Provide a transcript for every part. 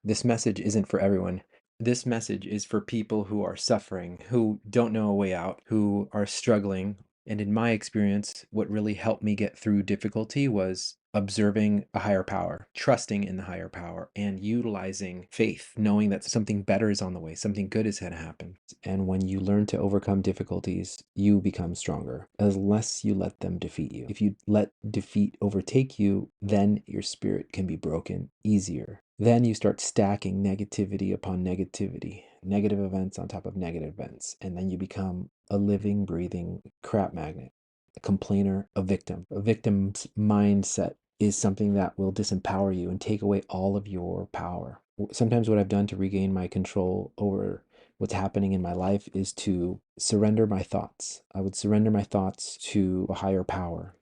This message isn't for everyone. This message is for people who are suffering, who don't know a way out, who are struggling. And in my experience, what really helped me get through difficulty was observing a higher power, trusting in the higher power, and utilizing faith, knowing that something better is on the way, something good is going to happen. And when you learn to overcome difficulties, you become stronger, unless you let them defeat you. If you let defeat overtake you, then your spirit can be broken easier. Then you start stacking negativity upon negativity, negative events on top of negative events, and then you become a living, breathing crap magnet, a complainer, a victim. A victim's mindset is something that will disempower you and take away all of your power. Sometimes what I've done to regain my control over what's happening in my life is to surrender my thoughts. I would surrender my thoughts to a higher power.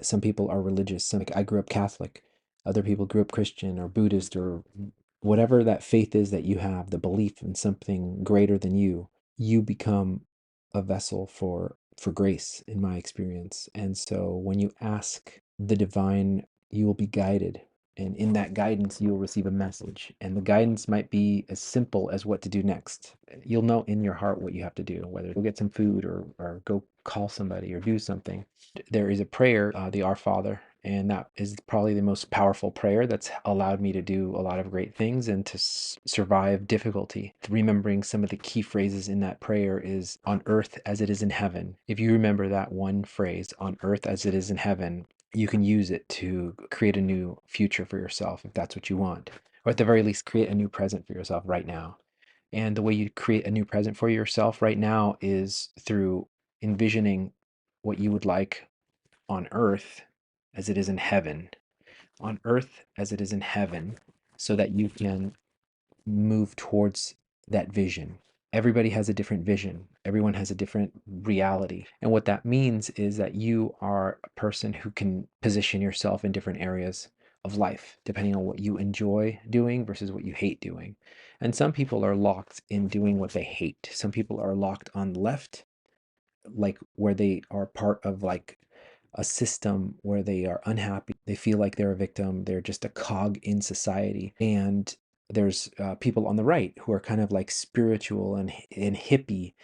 Some people are religious. Like I grew up Catholic. Other people grew up Christian or Buddhist or whatever that faith is that you have, the belief in something greater than you become a vessel for grace in my experience. And so when you ask the divine, you will be guided. And in that guidance, you will receive a message. And the guidance might be as simple as what to do next. You'll know in your heart what you have to do, whether go get some food or go call somebody or do something. There is a prayer, the Our Father, and that is probably the most powerful prayer that's allowed me to do a lot of great things and to survive difficulty. Remembering some of the key phrases in that prayer is on earth as it is in heaven. If you remember that one phrase, on earth as it is in heaven, you can use it to create a new future for yourself if that's what you want, or at the very least, create a new present for yourself right now. And the way you create a new present for yourself right now is through envisioning what you would like on earth as it is in heaven, on earth as it is in heaven, so that you can move towards that vision. Everybody has a different vision. Everyone has a different reality. And what that means is that you are a person who can position yourself in different areas of life, depending on what you enjoy doing versus what you hate doing. And some people are locked in doing what they hate. Some people are locked on the left, like where they are part of like a system where they are unhappy. They feel like they're a victim. They're just a cog in society. And there's people on the right who are kind of like spiritual and hippie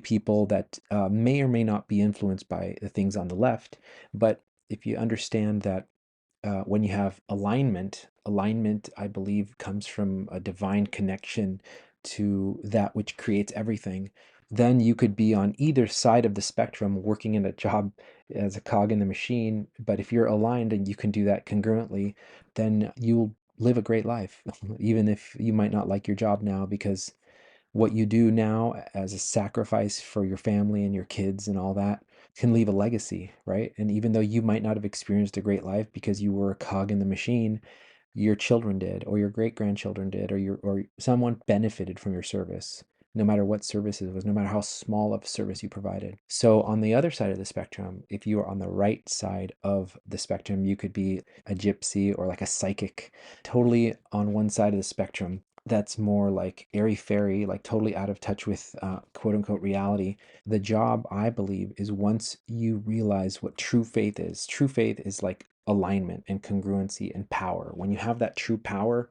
people that may or may not be influenced by the things on the left. But if you understand that when you have alignment, I believe, comes from a divine connection to that which creates everything. Then you could be on either side of the spectrum working in a job as a cog in the machine. But if you're aligned and you can do that congruently, then you'll live a great life, even if you might not like your job now, because what you do now as a sacrifice for your family and your kids and all that can leave a legacy, right? And even though you might not have experienced a great life because you were a cog in the machine, your children did, or your great grandchildren did, or someone benefited from your service, no matter what service it was, no matter how small of a service you provided. So on the other side of the spectrum, if you are on the right side of the spectrum, you could be a gypsy or like a psychic, totally on one side of the spectrum that's more like airy fairy, like totally out of touch with quote unquote reality. The job, I believe, is once you realize what true faith is like alignment and congruency and power. When you have that true power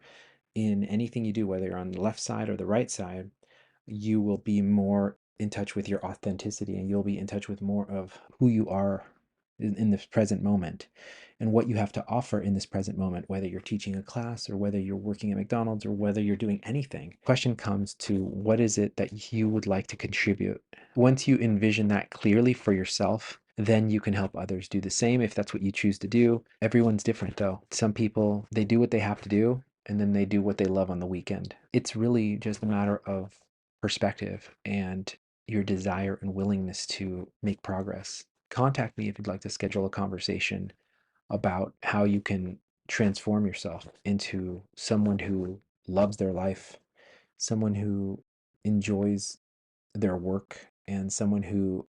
in anything you do, whether you're on the left side or the right side, you will be more in touch with your authenticity and you'll be in touch with more of who you are in this present moment and what you have to offer in this present moment, whether you're teaching a class or whether you're working at McDonald's or whether you're doing anything. Question comes to what is it that you would like to contribute? Once you envision that clearly for yourself, then you can help others do the same if that's what you choose to do. Everyone's different though. Some people, they do what they have to do and then they do what they love on the weekend. It's really just a matter of perspective and your desire and willingness to make progress. Contact me if you'd like to schedule a conversation about how you can transform yourself into someone who loves their life, someone who enjoys their work, and someone who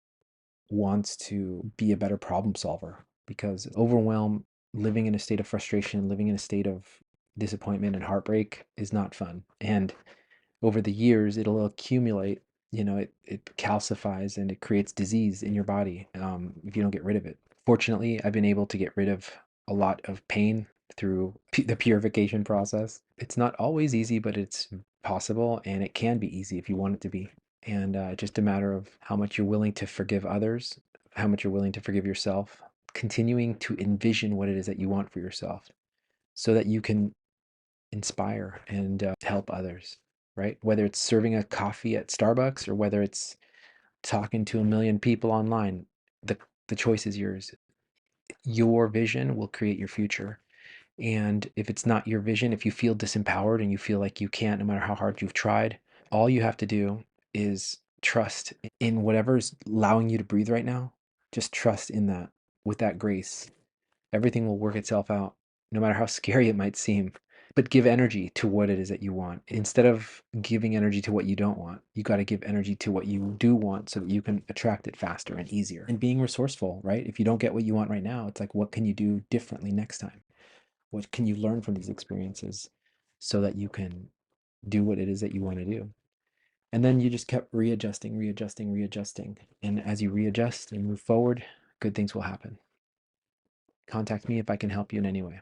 wants to be a better problem solver. Because overwhelm, living in a state of frustration, living in a state of disappointment and heartbreak is not fun. And over the years, it'll accumulate. It calcifies and it creates disease in your body if you don't get rid of it. Fortunately, I've been able to get rid of a lot of pain through the purification process. It's not always easy, but it's possible, and it can be easy if you want it to be. And just a matter of how much you're willing to forgive others, how much you're willing to forgive yourself, continuing to envision what it is that you want for yourself so that you can inspire and help others, right? Whether it's serving a coffee at Starbucks or whether it's talking to a million people online, the, the choice is yours. Your vision will create your future. And if it's not your vision, if you feel disempowered and you feel like you can't, no matter how hard you've tried, all you have to do is trust in whatever's allowing you to breathe right now. Just trust in that with that grace. Everything will work itself out, no matter how scary it might seem. But give energy to what it is that you want. Instead of giving energy to what you don't want, you got to give energy to what you do want so that you can attract it faster and easier. And being resourceful, right? If you don't get what you want right now, it's like, what can you do differently next time? What can you learn from these experiences so that you can do what it is that you want to do? And then you just kept readjusting, readjusting, readjusting. And as you readjust and move forward, good things will happen. Contact me if I can help you in any way.